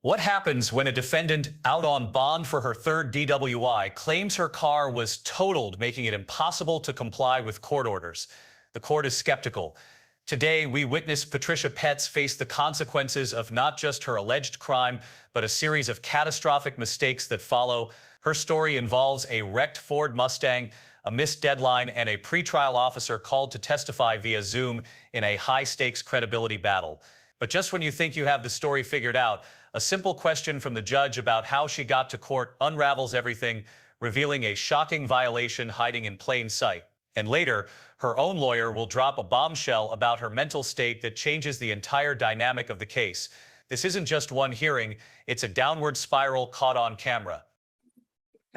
What happens when a defendant out on bond for her third DWI claims her car was totaled, making it impossible to comply with court orders? The court is skeptical. Today, we witness Patricia Petz face the consequences of not just her alleged crime, but a series of catastrophic mistakes that follow. Her story involves a wrecked Ford Mustang, a missed deadline, and a pretrial officer called to testify via Zoom in a high-stakes credibility battle. But just when you think you have the story figured out, a simple question from the judge about how she got to court unravels everything, revealing a shocking violation hiding in plain sight. And later, her own lawyer will drop a bombshell about her mental state that changes the entire dynamic of the case. This isn't just one hearing, it's a downward spiral caught on camera.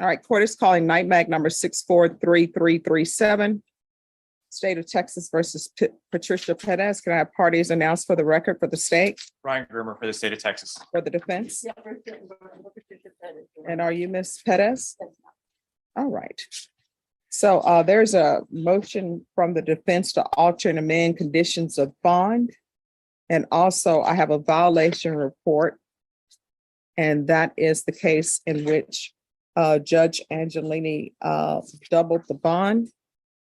All right, court is calling Night Mag number 643337. State of Texas versus Patricia Petz. Can I have parties announced for the record for the state? Ryan Groomer for the state of Texas. For the defense? Yeah, And are you Ms. Petz? All right. So there's a motion from the defense to alter and amend conditions of bond. And also I have a violation report. And that is the case in which Judge Angelini doubled the bond.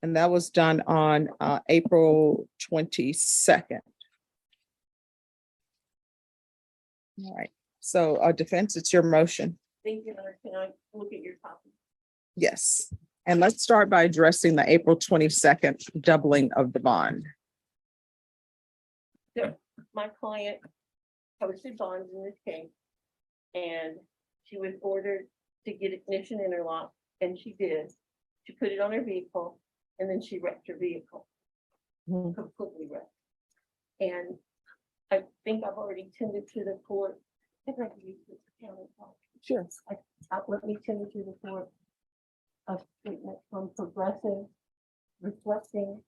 And that was done on April 22nd. All right. So defense, it's your motion. Thank you. Can I look at your copy? Yes. And let's start by addressing the April 22nd doubling of the bond. So my client posted bonds in this case, and she was ordered to get ignition interlock, and she did. She put it on her vehicle, and then she wrecked her vehicle, completely wrecked. And I think I've already tended to the court. I think I can use this counter. Sure. Let me tend to the court of treatment from Progressive, reflecting.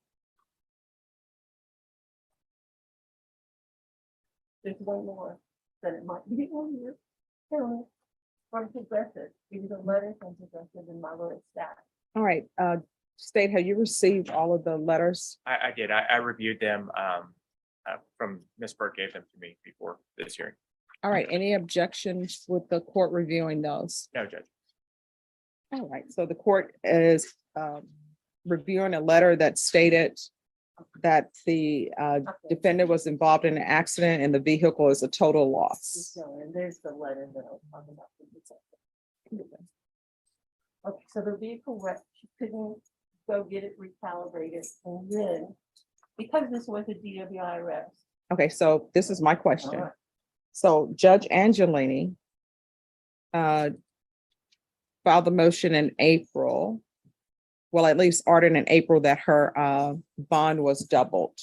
There's one more that it might be on here. From Progressive, because a letter from Progressive in my little stack. All right. State, have you received all of the letters? I did. I reviewed them from Ms. Burke gave them to me before this hearing. All right. Any objections with the court reviewing those? No, Judge. All right. So the court is reviewing a letter that stated that the defendant was involved in an accident and the vehicle is a total loss. So, and there's the letter that I was talking about. Okay, so the vehicle wrecked, she couldn't go get it recalibrated, and then because this was a DWI arrest. Okay, so this is my question. All right. So Judge Angelini filed the motion in April, well, at least ordered in April that her bond was doubled.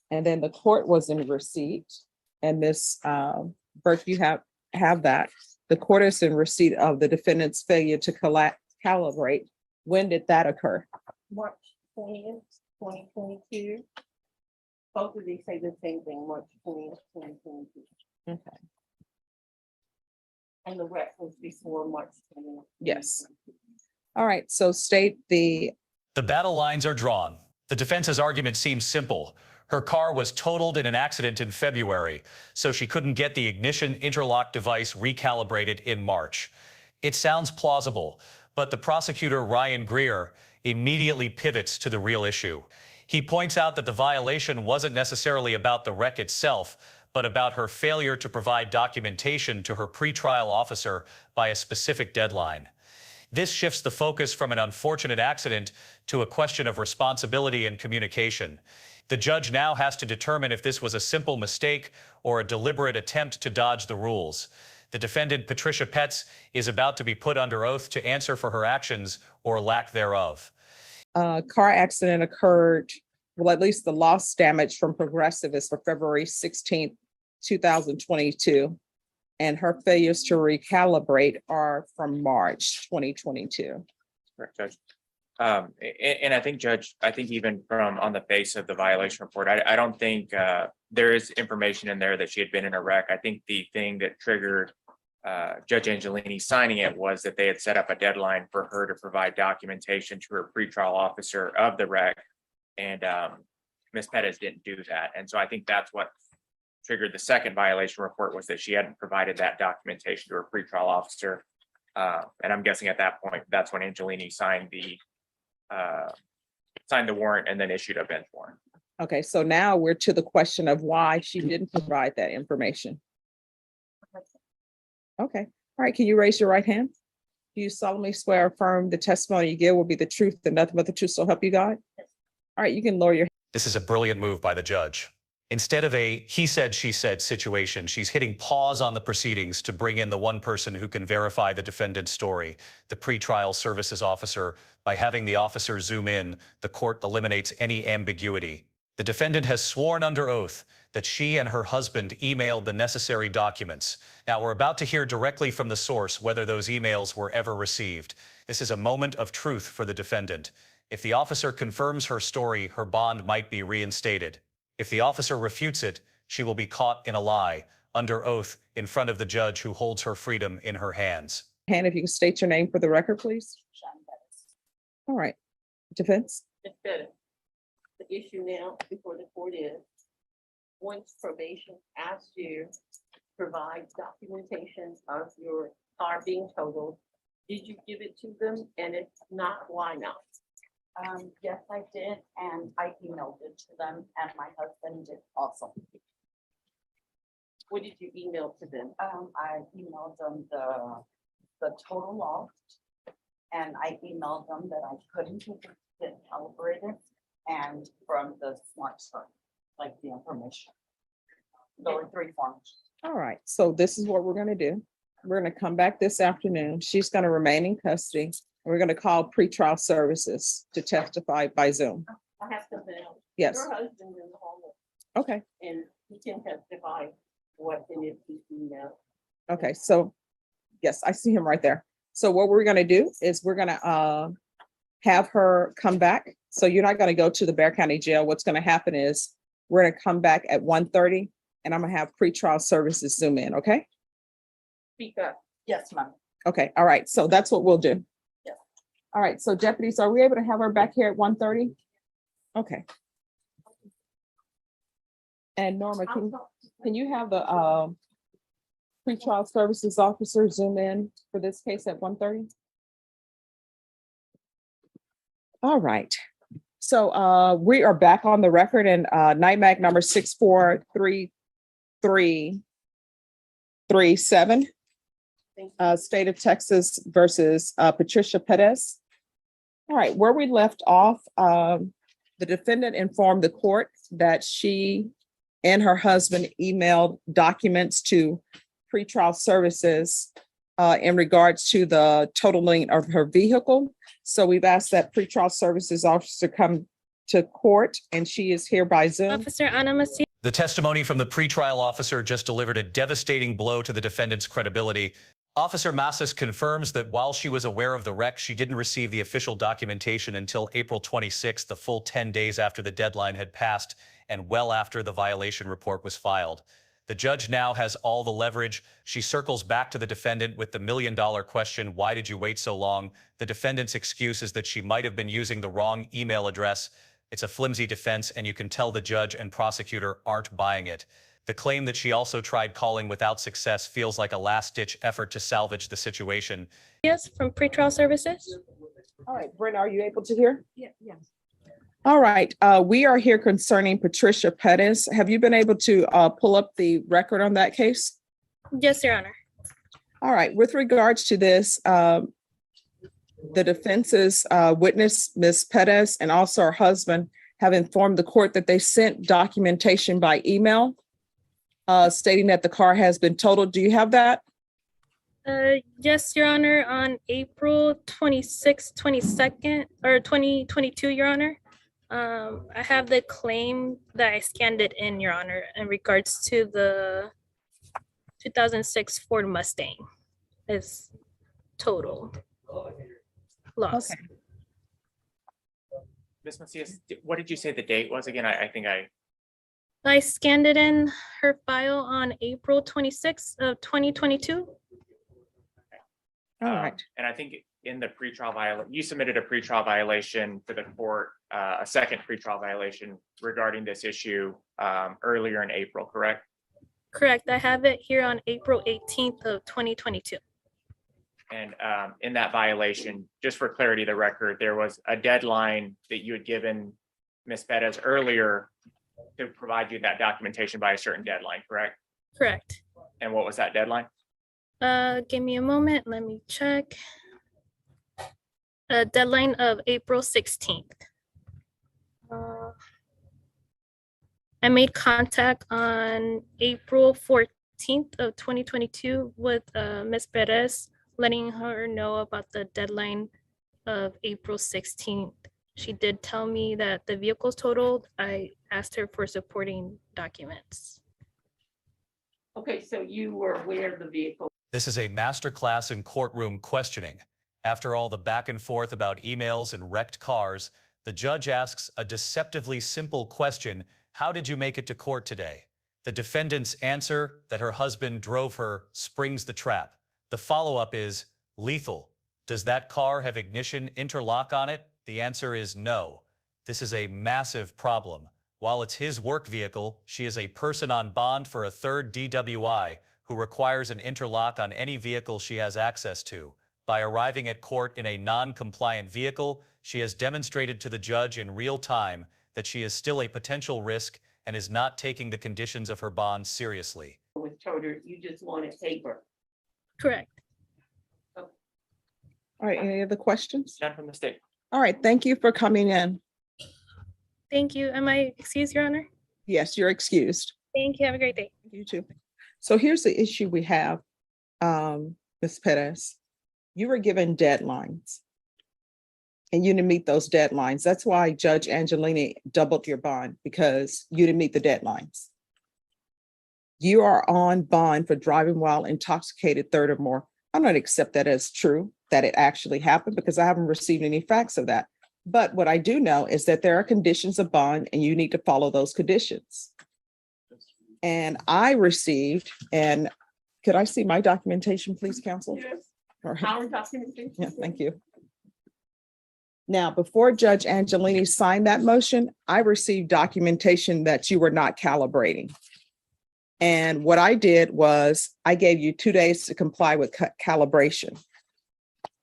And then the court was in receipt, and Ms. Burke, you have that. The court is in receipt of the defendant's failure to calibrate. When did that occur? March 20th, 2022. Both of these say the same thing, March 20th, 2022. Okay. And the wreck was before March 20th. Yes. All right, so state the battle lines are drawn. The defense's argument seems simple. Her car was totaled in an accident in February, so she couldn't get the ignition interlock device recalibrated in March. It sounds plausible, but the prosecutor, Ryan Greer, immediately pivots to the real issue. He points out that the violation wasn't necessarily about the wreck itself, but about her failure to provide documentation to her pretrial officer by a specific deadline. This shifts the focus from an unfortunate accident to a question of responsibility and communication. The judge now has to determine if this was a simple mistake or a deliberate attempt to dodge the rules. The defendant, Patricia Petz, is about to be put under oath to answer for her actions or lack thereof. Car accident occurred, well, at least the loss damage from Progressive is for February 16th, 2022. And her failures to recalibrate are from March 2022. Correct, Judge. And I think, Judge, I think even from on the face of the violation report, I don't think there is information in there that she had been in a wreck. I think the thing that triggered Judge Angelini signing it was that they had set up a deadline for her to provide documentation to her pretrial officer of the wreck. And Ms. Pettis didn't do that. And so I think that's what triggered the second violation report was that she hadn't provided that documentation to her pretrial officer. And I'm guessing at that point, that's when Angelini signed the warrant and then issued a bench warrant. Okay, so now we're to the question of why she didn't provide that information. Okay, all right, can you raise your right hand? Do you solemnly swear or affirm the testimony you give will be the truth and nothing but the truth, so help you God? All right, you can lower your. This is a brilliant move by the judge. Instead of a he said, she said situation, she's hitting pause on the proceedings to bring in the one person who can verify the defendant's story, the pretrial services officer. By having the officer zoom in, the court eliminates any ambiguity. The defendant has sworn under oath that she and her husband emailed the necessary documents. Now, we're about to hear directly from the source whether those emails were ever received. This is a moment of truth for the defendant. If the officer confirms her story, her bond might be reinstated. If the officer refutes it, she will be caught in a lie, under oath, in front of the judge who holds her freedom in her hands. Hand, if you can state your name for the record, please. All right, defense. It's better. The issue now before the court is, once probation asks you to provide documentation of your car being totaled, did you give it to them? And if not, why not? Yes, I did, and I emailed it to them, and my husband did also. What did you email to them? I emailed them the total loss, and I emailed them that I couldn't get calibrated, and from the smart start, like the information. There were 3 forms. All right, so this is what we're gonna do. We're gonna come back this afternoon. She's gonna remain in custody. We're gonna call pretrial services to testify by Zoom. I have something else. Yes, Your husband's in the home okay, and he can testify what in his email. okay, so, yes, I see him right there. So what we're gonna do is we're gonna have her come back. So you're not gonna go to the Bear County Jail. What's gonna happen is we're gonna come back at 1:30 and I'm gonna have pretrial services Zoom in, okay? Speak up. Yes, ma'am. Okay, all right, so that's what we'll do. Yes. All right, so deputies, are we able to have her back here at 1:30? Okay. And Norma, can you have the pretrial services officer Zoom in for this case at 1:30? All right, so we are back on the record and NIMAC number 6433337. State of Texas versus Patricia Perez. All right, where we left off, the defendant informed the court that she and her husband emailed documents to pretrial services in regards to the totaling of her vehicle. So we've asked that pretrial services officer come to court, and she is here by Zoom. Officer Ana Macia. The testimony from the pretrial officer just delivered a devastating blow to the defendant's credibility. Officer Massas confirms that while she was aware of the wreck, she didn't receive the official documentation until April 26th, the full 10 days after the deadline had passed and well after the violation report was filed. The judge now has all the leverage. She circles back to the defendant with the million-dollar question, why did you wait so long? The defendant's excuse is that she might have been using the wrong email address. It's a flimsy defense, and you can tell the judge and prosecutor aren't buying it. The claim that she also tried calling without success feels like a last-ditch effort to salvage the situation. Yes, from pretrial services. All right, Brent, are you able to hear? Yeah, yes. All right, we are here concerning Patricia Perez. Have you been able to pull up the record on that case? Yes, Your Honor. All right, with regards to this, the defense's witness, Ms. Perez, and also her husband have informed the court that they sent documentation by email stating that the car has been totaled. Do you have that? Yes, Your Honor, on April 26th, 22nd, or 2022, Your Honor. I have the claim that I scanned it in, Your Honor, in regards to the 2006 Ford Mustang is total loss. Okay. Ms. Macias, what did you say the date was again? I think I scanned it in her file on April 26th of 2022. All right. And I think in the pretrial violation, you submitted a pretrial violation to the court, a second pretrial violation regarding this issue earlier in April, correct? Correct. I have it here on April 18th of 2022. And in that violation, just for clarity of the record, there was a deadline that you had given Ms. Perez earlier to provide you that documentation by a certain deadline, correct? Correct. And what was that deadline? Give me a moment. Let me check. A deadline of April 16th. I made contact on April 14th of 2022 with Ms. Perez, letting her know about the deadline of April 16th. She did tell me that the vehicle's totaled. I asked her for supporting documents. Okay, so you were aware of the vehicle. This is a masterclass in courtroom questioning. After all the back and forth about emails and wrecked cars, the judge asks a deceptively simple question: how did you make it to court today? The defendant's answer that her husband drove her springs the trap. The follow-up is lethal. Does that car have ignition interlock on it? The answer is no. This is a massive problem. While it's his work vehicle, she is a person on bond for a third DWI who requires an interlock on any vehicle she has access to. By arriving at court in a non-compliant vehicle, she has demonstrated to the judge in real time that she is still a potential risk and is not taking the conditions of her bond seriously. With Toter, you just wanted paper. Correct. All right, any other questions? None from the state. All right, thank you for coming in. Thank you. Am I excused, Your Honor? Yes, you're excused. Thank you. Have a great day. You too. So here's the issue we have, Ms. Perez. You were given deadlines and you didn't meet those deadlines. That's why Judge Angelini doubled your bond, because you didn't meet the deadlines. You are on bond for driving while intoxicated, third or more. I'm not accept that as true, that it actually happened, because I haven't received any facts of that. But what I do know is that there are conditions of bond and you need to follow those conditions. And I received, and could I see my documentation, please, counsel? Yes. All right. Our documentation. Yeah, thank you. Now, before Judge Angelini signed that motion, I received documentation that you were not calibrating. And what I did was I gave you 2 days to comply with calibration.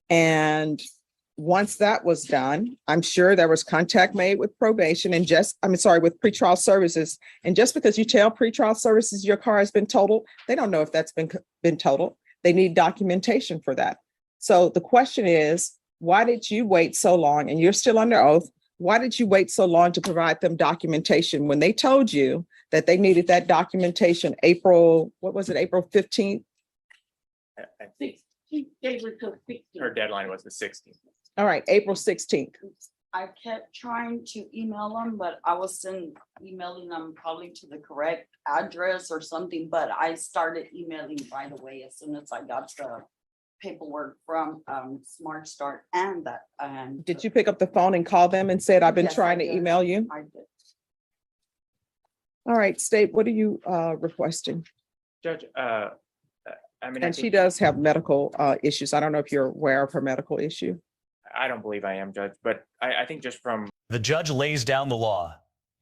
And once that was done, I'm sure there was contact made with probation and with pretrial services. And just because you tell pretrial services your car has been totaled, they don't know if that's been totaled. They need documentation for that. So the question is, why did you wait so long? And you're still under oath. Why did you wait so long to provide them documentation when they told you that they needed that documentation April 15th? I think She gave her till 16. her deadline was the 16th. All right, April 16th. I kept trying to email them, but I was emailing them probably to the correct address or something, but I started emailing right away as soon as I got the paperwork from Smart Start and that. And Did you pick up the phone and call them and said, I've been Yes, I trying to did. email you? I did. All right, State, what are you requesting? Judge, I mean, And she does have medical issues. I don't know if you're aware of her medical issue. I don't believe I am, Judge, but I think just from The judge lays down the law,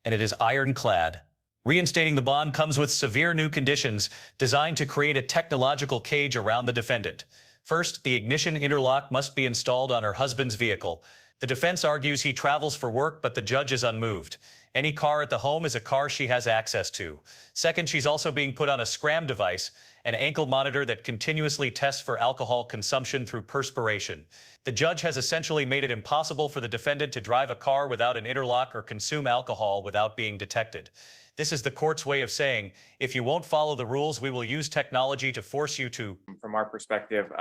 and it is ironclad. Reinstating the bond comes with severe new conditions designed to create a technological cage around the defendant. First, the ignition interlock must be installed on her husband's vehicle. The defense argues he travels for work, but the judge is unmoved. Any car at the home is a car she has access to. Second, she's also being put on a scram device, an ankle monitor that continuously tests for alcohol consumption through perspiration. The judge has essentially made it impossible for the defendant to drive a car without an interlock or consume alcohol without being detected. This is the court's way of saying, if you won't follow the rules, we will use technology to force you to. from our perspective,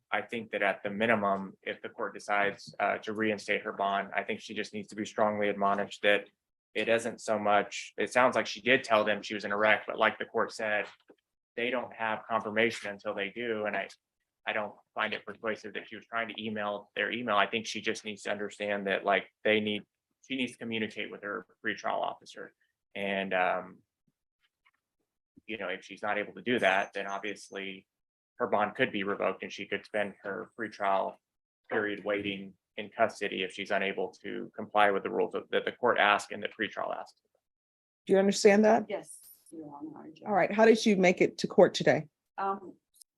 I think that at the minimum, if the court decides to reinstate her bond, I think she just needs to be strongly admonished that it isn't so much, it sounds like she did tell them she was in a wreck, but like the court said, they don't have confirmation until they do. And I don't find it persuasive that she was trying to email their email. I think she just needs to understand that like she needs to communicate with her pretrial officer. And, if she's not able to do that, then obviously her bond could be revoked and she could spend her pretrial period waiting in custody if she's unable to comply with the rules that the court asked and the pretrial asked. Do you understand that? Yes. Your Honor. All right, how did you make it to court today?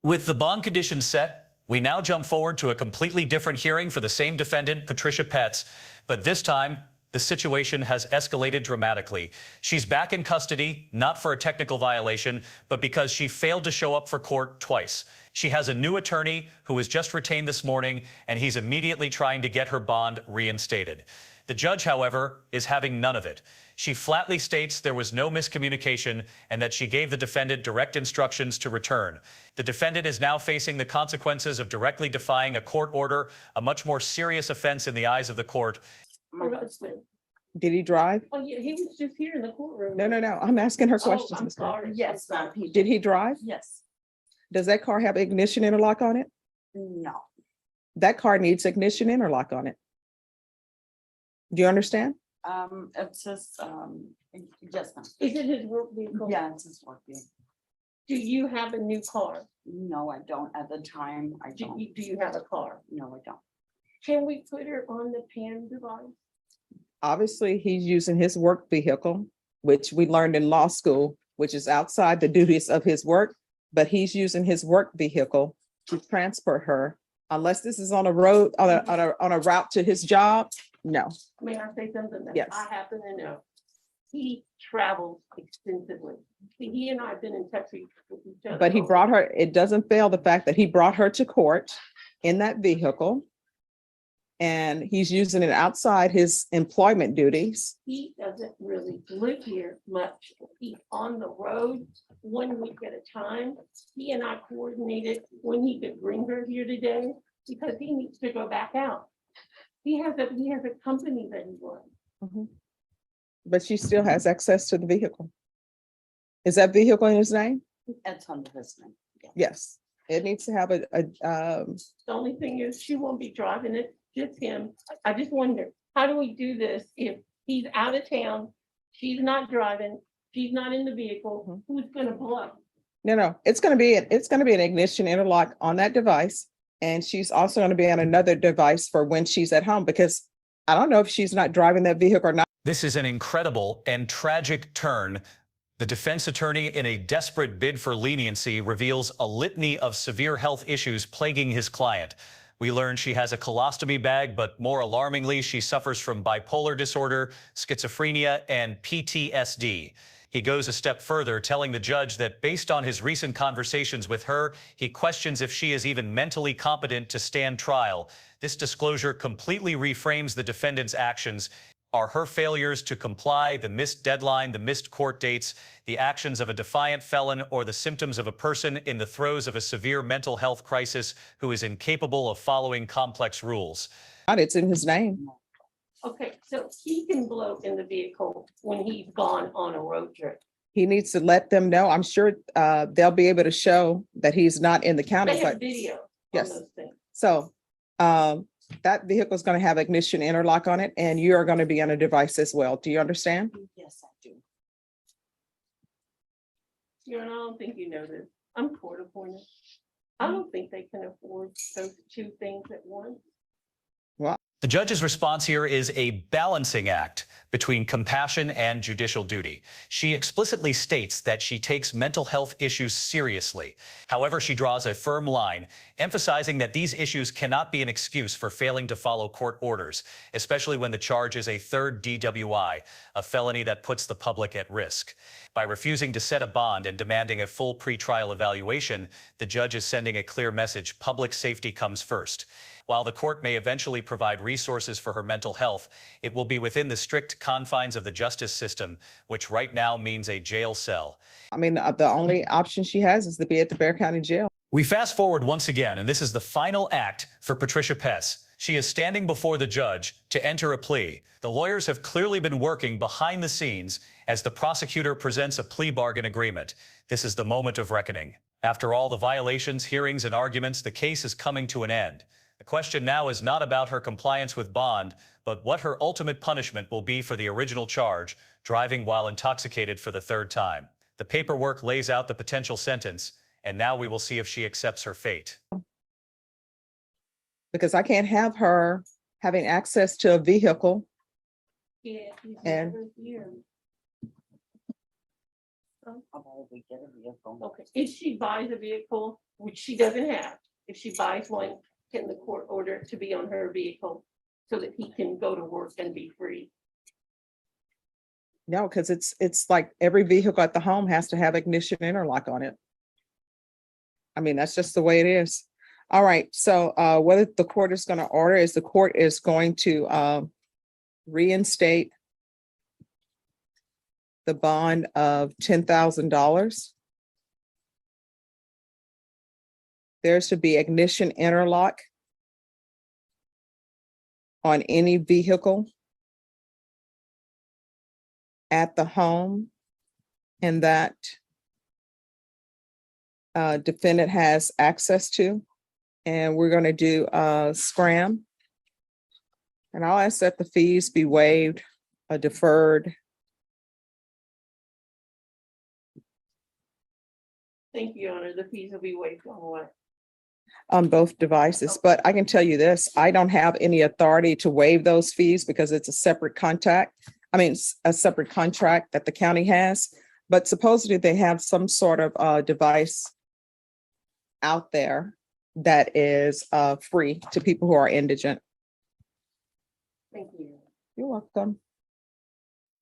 With the bond conditions set, we now jump forward to a completely different hearing for the same defendant, Patricia Petz, but this time, the situation has escalated dramatically. She's back in custody, not for a technical violation, but because she failed to show up for court twice. She has a new attorney who was just retained this morning, and he's immediately trying to get her bond reinstated. The judge, however, is having none of it. She flatly states there was no miscommunication and that she gave the defendant direct instructions to return. The defendant is now facing the consequences of directly defying a court order, a much more serious offense in the eyes of the court. Her husband. Did he drive? Oh, yeah, he was just here in the courtroom. No, no, no. I'm asking her Oh, questions. I'm Ms. Clark. sorry. Yes, ma'am. Did he drive? Yes. Does that car have ignition interlock on it? No. That car needs ignition interlock on it. Do you understand? It's just, yes, ma'am. Is it his work vehicle? Yeah, it's just working. Do you have a new car? No, I don't. At the time, I Do don't. you have a car? No, I don't. Can we put her on the PAN device? Obviously, he's using his work vehicle, which we learned in law school, which is outside the duties of his work, but he's using his work vehicle to transport her. Unless this is on a road, on a route to his job, no. May I say something that Yes. I happen to know? He travels extensively. See, he and I have been in touch with each other. But he brought her, it doesn't fail the fact that he brought her to court in that vehicle. And he's using it outside his employment duties. He doesn't really live here much. He's on the road 1 week at a time. He and I coordinated when he could bring her here today because he needs to go back out. He has a company that he runs. But she still has access to the vehicle. Is that vehicle in his name? It's under his name. Yeah. Yes. It needs to have The only thing is she won't be driving it, just him. I just wonder, how do we do this if he's out of town? She's not driving, she's not in the vehicle, who's gonna blow? no, it's gonna be an ignition interlock on that device. And she's also gonna be on another device for when she's at home, because I don't know if she's not driving that vehicle or not. This is an incredible and tragic turn. The defense attorney, in a desperate bid for leniency, reveals a litany of severe health issues plaguing his client. We learn she has a colostomy bag, but more alarmingly, she suffers from bipolar disorder, schizophrenia, and PTSD. He goes a step further, telling the judge that based on his recent conversations with her, he questions if she is even mentally competent to stand trial. This disclosure completely reframes the defendant's actions. Are her failures to comply, the missed deadline, the missed court dates, the actions of a defiant felon, or the symptoms of a person in the throes of a severe mental health crisis who is incapable of following complex rules? It's in his name. Okay, so he can blow in the vehicle when he's gone on a road trip. He needs to let them know. I'm sure they'll be able to show that he's not in the county, They have but video on Yes. those things. so that vehicle is going to have ignition interlock on it, and you are going to be on a device as well. Do you understand? Yes, I do. You know, and I don't think you know this. I'm court appointed. I don't think they can afford those two things at once. The judge's response here is a balancing act between compassion and judicial duty. She explicitly states that she takes mental health issues seriously. However, she draws a firm line, emphasizing that these issues cannot be an excuse for failing to follow court orders, especially when the charge is a third DWI, a felony that puts the public at risk. By refusing to set a bond and demanding a full pretrial evaluation, the judge is sending a clear message: public safety comes first. While the court may eventually provide resources for her mental health, it will be within the strict confines of the justice system, which right now means a jail cell. I mean, the only option she has is to be at the Bexar County Jail. We fast forward once again, and this is the final act for Patricia Petz. She is standing before the judge to enter a plea. The lawyers have clearly been working behind the scenes as the prosecutor presents a plea bargain agreement. This is the moment of reckoning. After all the violations, hearings, and arguments, the case is coming to an end. The question now is not about her compliance with bond, but what her ultimate punishment will be for the original charge, driving while intoxicated for the third time. The paperwork lays out the potential sentence, and now we will see if she accepts her fate. Because I can't have her having access to a vehicle. Yeah, he's And- never here. income? How about if we get a vehicle? Okay, if she buys a vehicle, which she doesn't have, if she buys one, can the court order it to be on her vehicle so that he can go to work and be free? No, because it's like every vehicle at the home has to have ignition interlock on it. I mean, that's just the way it is. All right, so what the court is going to order is the court is going to reinstate the bond of $10,000. There's to be ignition interlock on any vehicle at the home, and that defendant has access to. And we're going to do scram. And I'll ask that the fees be waived, deferred. Thank you, Your Honor. The fees will be waived on what? On both devices, but I can tell you this, I don't have any authority to waive those fees because it's a separate contract. I mean, it's a separate contract that the county has, but supposedly they have some sort of device out there that is free to people who are indigent. Thank you. You're welcome.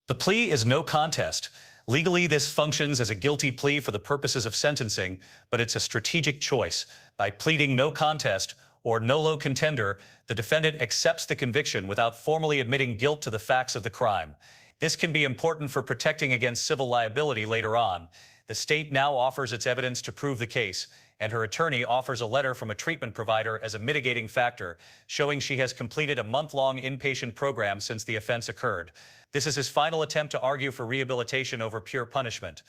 The plea is no contest. Legally, this functions as a guilty plea for the purposes of sentencing, but it's a strategic choice. By pleading no contest or nolo contender, the defendant accepts the conviction without formally admitting guilt to the facts of the crime. This can be important for protecting against civil liability later on. The state now offers its evidence to prove the case, and her attorney offers a letter from a treatment provider as a mitigating factor, showing she has completed a month-long inpatient program since the offense occurred. This is his final attempt to argue for rehabilitation over pure punishment.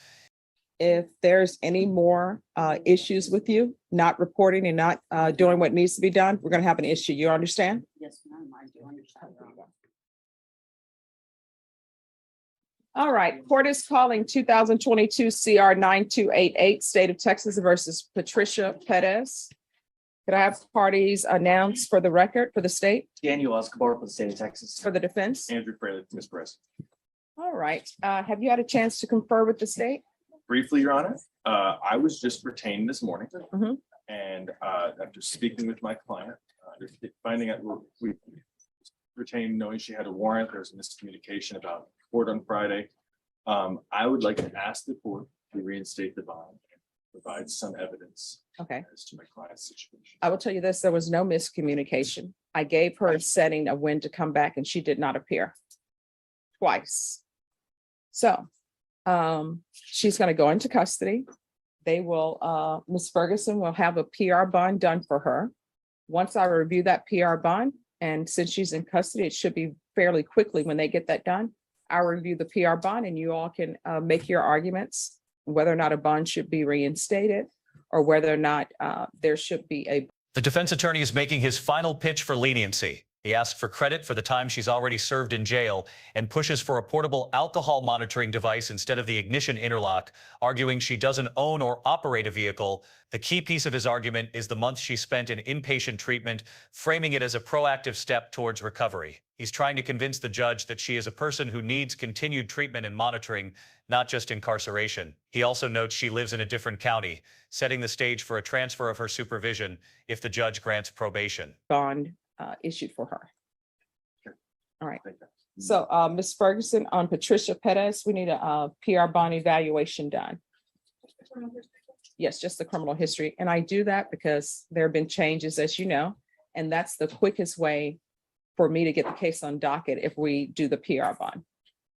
If there's any more issues with you not reporting and not doing what needs to be done, we're going to have an issue. You understand? Yes, ma'am, I do understand. All right, court is calling 2022 CR 9288, State of Texas versus Patricia Perez. Could I have parties announced for the record for the state, Daniel Escobar for the state of Texas. for the defense? Andrew Fraley, Ms. Perez. All right, have you had a chance to confer with the state? Briefly, Your Honor, I was just retained this morning. Mhm. And after speaking with my client, finding out we retained knowing she had a warrant, there was a miscommunication about court on Friday. I would like to ask the court to reinstate the bond and provide some evidence Okay, as to my client's situation. I will tell you this, there was no miscommunication. I gave her a setting of when to come back and she did not appear twice. So she's going to go into custody. They will, Ms. Ferguson will have a PR bond done for her. Once I review that PR bond, and since she's in custody, it should be fairly quickly when they get that done. I'll review the PR bond and you all can make your arguments, whether or not a bond should be reinstated or whether or not there should be a. The defense attorney is making his final pitch for leniency. He asks for credit for the time she's already served in jail and pushes for a portable alcohol monitoring device instead of the ignition interlock, arguing she doesn't own or operate a vehicle. The key piece of his argument is the month she spent in inpatient treatment, framing it as a proactive step towards recovery. He's trying to convince the judge that she is a person who needs continued treatment and monitoring, not just incarceration. He also notes she lives in a different county, setting the stage for a transfer of her supervision if the judge grants probation. Bond issued for her. Sure. All right. Thank you. So Ms. Ferguson, on Patricia Perez, we need a PR bond evaluation done. Yes, just the criminal history. And I do that because there have been changes, as you know, and that's the quickest way for me to get the case on docket if we do the PR bond.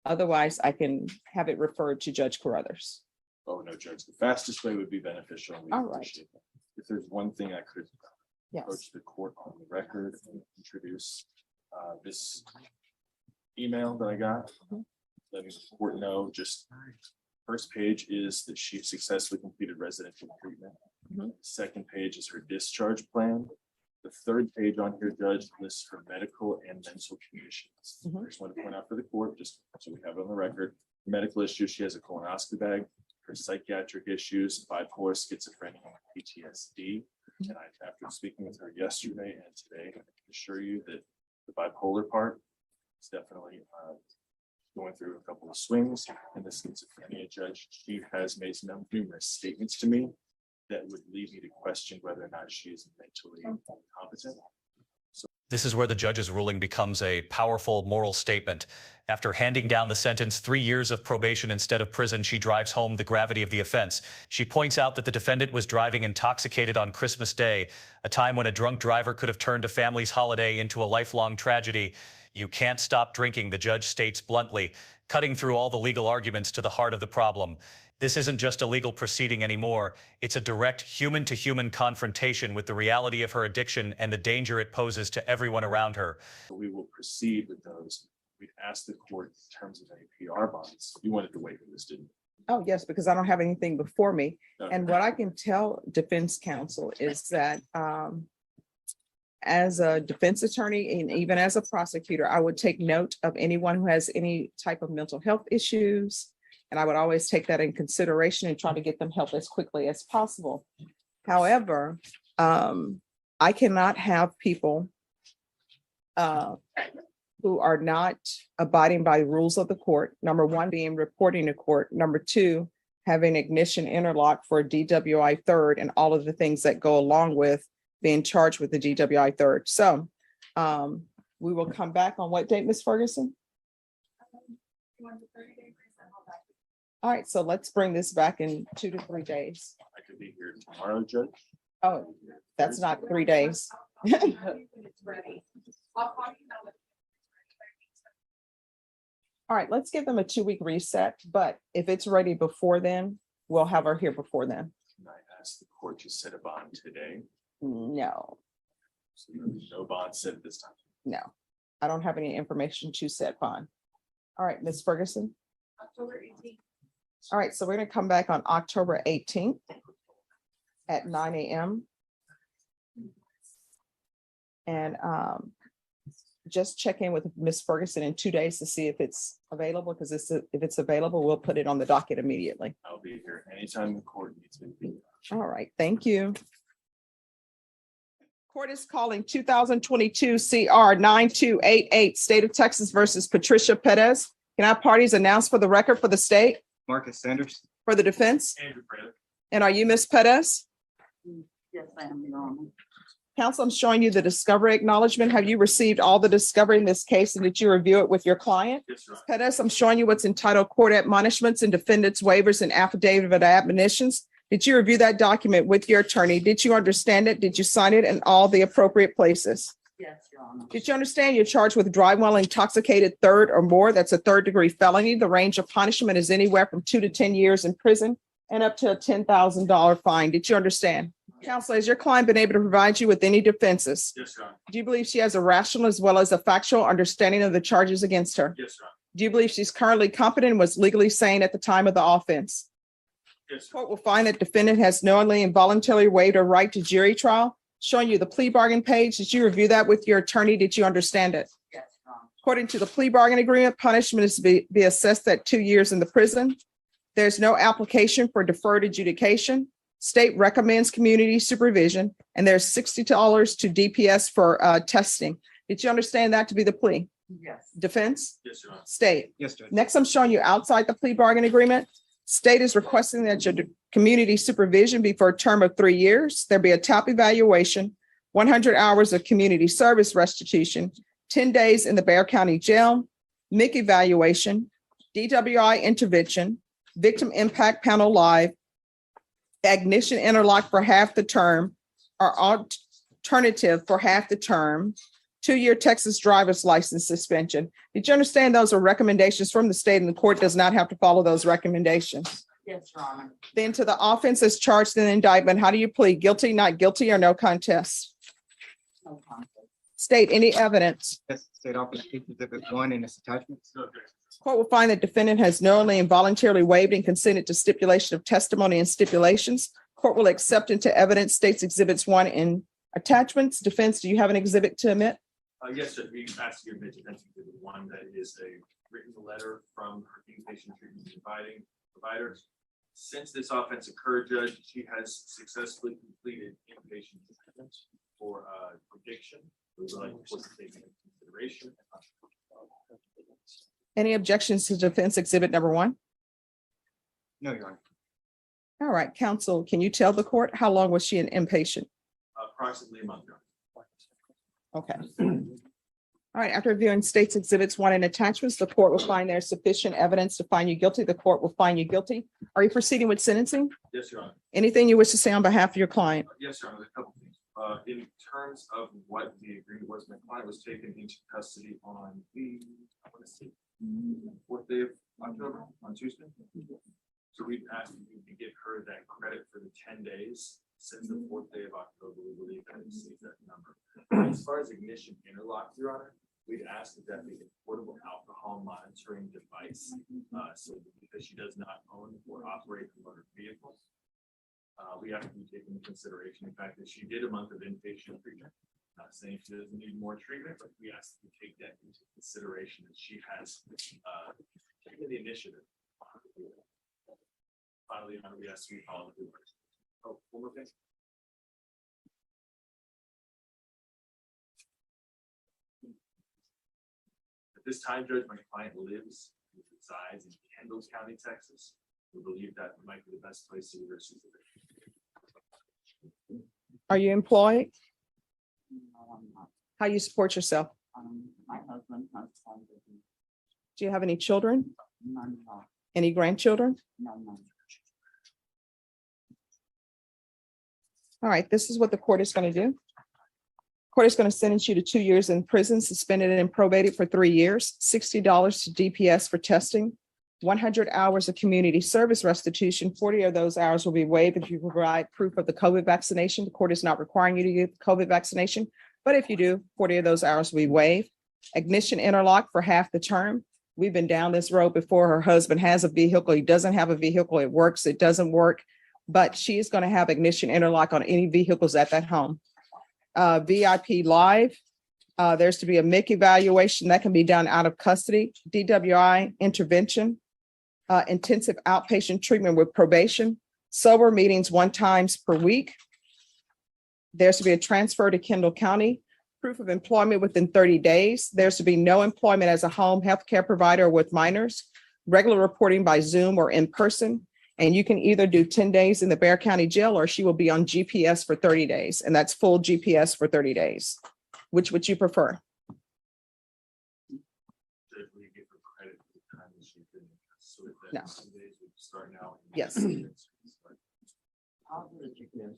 Otherwise, I can have it referred to Judge Carruthers. Oh, no, Judge, the fastest way would be beneficial. and we All right. appreciate that. If there's one thing I could Yes. approach the court on the record and introduce this email that I got, letting the court know, just first page is that she successfully completed residential treatment. Mhm. Second page is her discharge plan. The third page on here, Judge, lists her medical and mental conditions. Mhm. I just want to point out for the court, just so we have it on the record, medical issues, she has a colonoscopy bag, her psychiatric issues, bipolar, schizophrenia, and PTSD. And after speaking with her yesterday and today, I can assure you that the bipolar part is definitely going through a couple of swings and the schizophrenia judge. She has made some numerous statements to me that would lead me to question whether or not she is mentally competent. This is where the judge's ruling becomes a powerful moral statement. After handing down the sentence, 3 years of probation instead of prison, she drives home the gravity of the offense. She points out that the defendant was driving intoxicated on Christmas Day, a time when a drunk driver could have turned a family's holiday into a lifelong tragedy. You can't stop drinking, the judge states bluntly, cutting through all the legal arguments to the heart of the problem. This isn't just a legal proceeding anymore. It's a direct human-to-human confrontation with the reality of her addiction and the danger it poses to everyone around her. We will proceed with those. We'd ask the court in terms of any PR bonds. You wanted to wait for this, didn't you? Oh, yes, because I don't have anything before me. No. And what I can tell defense counsel is that as a defense attorney and even as a prosecutor, I would take note of anyone who has any type of mental health issues. And I would always take that in consideration and try to get them help as quickly as possible. However, I cannot have people who are not abiding by the rules of the court. Number one, being reporting to court. Number two, having ignition interlock for DWI third and all of the things that go along with being charged with the DWI third. So we will come back on what date, Ms. Ferguson? All right, so let's bring this back in 2 to 3 days. I could be here tomorrow, Judge. Oh, that's not 3 days. All right, let's give them a 2-week reset, but if it's ready before then, we'll have her here before then. Can I ask the court to set a bond today? No, So there's no bond set at this time. no, I don't have any information to set bond. All right, Ms. Ferguson. October 18th. All right, so we're gonna come back on October 18th at 9 a.m. And just check in with Ms. Ferguson in 2 days to see if it's available, because if it's available, we'll put it on the docket immediately. I'll be here anytime the court needs me to be. All right, thank you. Court is calling 2022 CR 9288, State of Texas versus Patricia Perez. Can our parties announce for the record for the state, Marcus Sanders. for the defense? Andrew Brandon. And are you Ms. Perez? Yes, I am, Your Honor. Counsel, I'm showing you the discovery acknowledgement. Have you received all the discovery in this case, and did you review it with your client? Yes, Your Honor. Perez, I'm showing you what's entitled Court Admonishments and Defendants Waivers and Affidavit of Admonitions. Did you review that document with your attorney? Did you understand it? Did you sign it in all the appropriate places? Yes, Your Honor. Did you understand you're charged with driving while intoxicated third or more? That's a third-degree felony. The range of punishment is anywhere from 2 to 10 years in prison and up to a $10,000 fine. Did you understand? Counsel, has your client been able to provide you with any defenses? Yes, Your Honor. Do you believe she has a rational as well as a factual understanding of the charges against her? Yes, Your Honor. Do you believe she's currently competent and was legally sane at the time of the offense? Yes, Your Honor. Court will find that defendant has knowingly and voluntarily waived her right to jury trial. Showing you the plea bargain page. Did you review that with your attorney? Did you understand it? Yes, Your Honor. According to the plea bargain agreement, punishment is to be assessed at 2 years in the prison. There's no application for deferred adjudication. State recommends community supervision, and there's $60 to DPS for testing. Did you understand that to be the plea? Yes. Defense? Yes, Your Honor. State. Yes, Judge. Next, I'm showing you outside the plea bargain agreement. State is requesting that your community supervision be for a term of 3 years. There be a top evaluation, 100 hours of community service restitution, 10 days in the Bexar County Jail, MIC evaluation, DWI intervention, victim impact panel live, ignition interlock for half the term, or alternative for half the term, 2-year Texas driver's license suspension. Did you understand those are recommendations from the state, and the court does not have to follow those recommendations? Yes, Your Honor. Then to the offense as charged in the indictment, how do you plead? Guilty, not guilty, or no contest? No conflict. State any evidence. Yes, State Office Exhibit 1 in its attachments. Okay. Court will find that defendant has knowingly and voluntarily waived and consented to stipulation of testimony and stipulations. Court will accept into evidence states exhibits 1 in attachments. Defense, do you have an exhibit to admit? Yes, Judge. We asked you to mention Exhibit 1, that is a written letter from her inpatient treatment provider. Since this offense occurred, Judge, she has successfully completed inpatient treatment for addiction. We would like to put this into consideration. Any objections to defense exhibit number 1? No, Your Honor. All right, counsel, can you tell the court how long was she an inpatient? Approximately a month. Your Honor. Okay. All right, after reviewing states exhibits 1 and attachments, the court will find there's sufficient evidence to find you guilty. The court will find you guilty. Are you proceeding with sentencing? Yes, Your Honor. Anything you wish to say on behalf of your client? Yes, Your Honor, a couple things. In terms of what the agreement was, my client was taken into custody on the, I want to say, 4th day of October, on Tuesday. So we've asked if we can give her that credit for the 10 days since the 4th day of October. We believe that exceeds that number. As far as ignition interlock, Your Honor, we'd ask that that be a portable alcohol monitoring device. So because she does not own or operate a motor vehicle, we have to be taken into consideration the fact that she did a month of inpatient treatment. Not saying she doesn't need more treatment, but we ask that we take that into consideration that she has taken the initiative. Finally, Your Honor, we ask you to follow the rules. Oh, one more thing. At this time, Judge, my client lives and resides in Kendall County, Texas. We believe that might be the best place to do this. Are you employed? No, I'm not. How you support yourself? My husband has one. Do you have any children? None, no, Any grandchildren? no. All right, this is what the court is going to do. Court is going to sentence you to 2 years in prison, suspended and probated for 3 years, $60 to DPS for testing, 100 hours of community service restitution. 40 of those hours will be waived if you provide proof of the COVID vaccination. The court is not requiring you to get the COVID vaccination, but if you do, 40 of those hours will be waived. Ignition interlock for half the term. We've been down this road before. Her husband has a vehicle. He doesn't have a vehicle. It works. It doesn't work. But she is going to have ignition interlock on any vehicles at that home. VIP live. There's to be a MIC evaluation that can be done out of custody. DWI intervention. Intensive outpatient treatment with probation. Sober meetings 1 time per week. There's to be a transfer to Kendall County. Proof of employment within 30 days. There's to be no employment as a home healthcare provider with minors. Regular reporting by Zoom or in person. And you can either do 10 days in the Bexar County Jail, or she will be on GPS for 30 days. And that's full GPS for 30 days. Which would you prefer? Judge, will you give her credit for the time that she's been in custody? So No. that 2 days would start now. Yes. I'll do the GPS.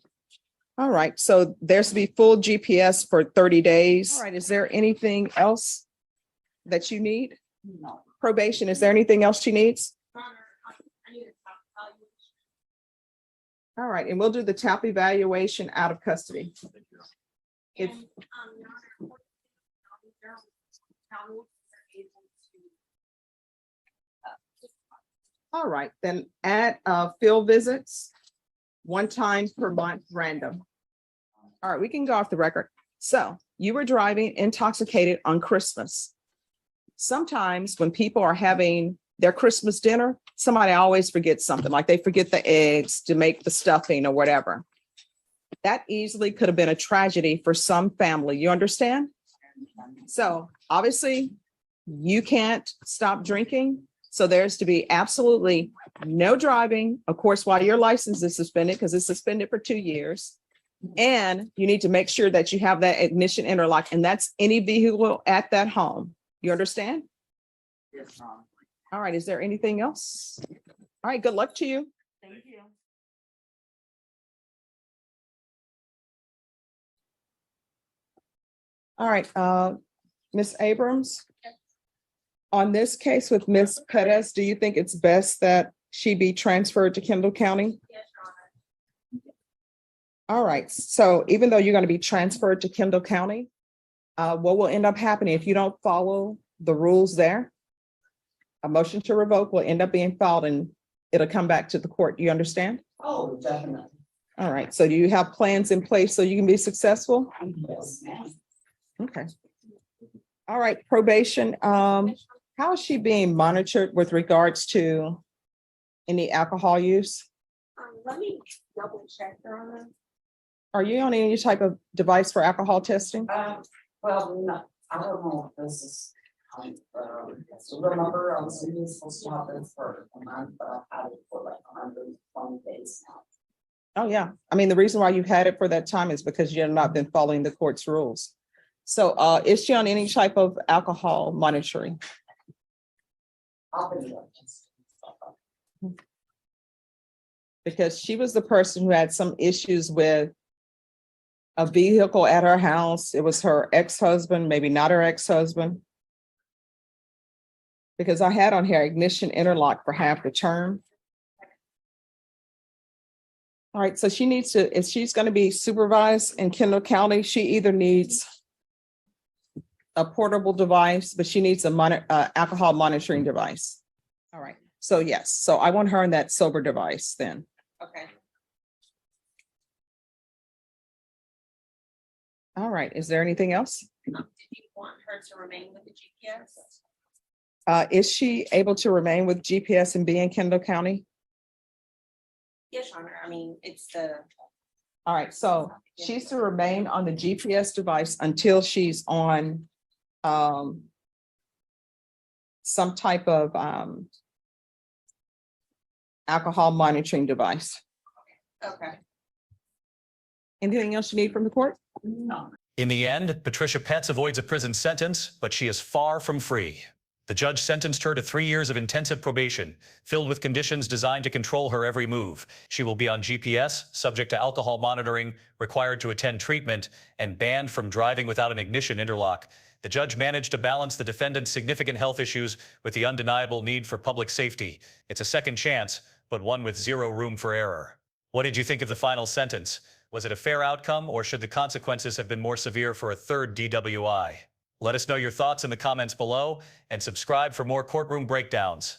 All right, so there's to be full GPS for 30 days. All right, is there anything else that you need? No. Probation, is there anything else she needs? All right, and we'll do the TAP evaluation out of custody. If, all right, then add field visits, 1 time per month random. All right, we can go off the record. So you were driving intoxicated on Christmas. Sometimes when people are having their Christmas dinner, somebody always forgets something, like they forget the eggs to make the stuffing or whatever. That easily could have been a tragedy for some family. You understand? So obviously you can't stop drinking. So there's to be absolutely no driving, of course, while your license is suspended, because it's suspended for 2 years. And you need to make sure that you have that ignition interlock, and that's any vehicle at that home. You understand? Yes, Mom. All right, is there anything else? All right, good luck to you. Thank you. All right, Ms. Abrams. On this case with Ms. Perez, do you think it's best that she be transferred to Kendall County? Yes, Your Honor. All right, so even though you're going to be transferred to Kendall County, what will end up happening if you don't follow the rules there? A motion to revoke will end up being filed and it'll come back to the court. Do you understand? Oh, definitely. All right, so do you have plans in place so you can be successful? Yes, ma'am. Okay. All right, probation. How is she being monitored with regards to any alcohol use? Let me double check, Your Honor. Are you on any type of device for alcohol testing? Well, no, I don't know if this is So remember, I was really supposed to have this for a month, but I've had it for like 120 days now. Oh, yeah. I mean, the reason why you've had it for that time is because you have not been following the court's rules. So is she on any type of alcohol monitoring? I'll be there, just- Because she was the person who had some issues with a vehicle at her house. It was her ex-husband, maybe not her ex-husband. Because I had on here ignition interlock for half the term. All right, so she needs to, if she's going to be supervised in Kendall County, she either needs a portable device, but she needs a alcohol monitoring device. All right, so yes, so I want her in that sober device then. Okay. All right, is there anything else? Did you want her to remain with the GPS? Is she able to remain with GPS and be in Kendall County? Yes, Your Honor, I mean, it's the. All right, so she's to remain on the GPS device until she's on some type of alcohol monitoring device. Okay. Anything else you need from the court? No. In the end, Patricia Petz avoids a prison sentence, but she is far from free. The judge sentenced her to 3 years of intensive probation, filled with conditions designed to control her every move. She will be on GPS, subject to alcohol monitoring, required to attend treatment, and banned from driving without an ignition interlock. The judge managed to balance the defendant's significant health issues with the undeniable need for public safety. It's a second chance, but one with zero room for error. What did you think of the final sentence? Was it a fair outcome, or should the consequences have been more severe for a third DWI? Let us know your thoughts in the comments below and subscribe for more courtroom breakdowns.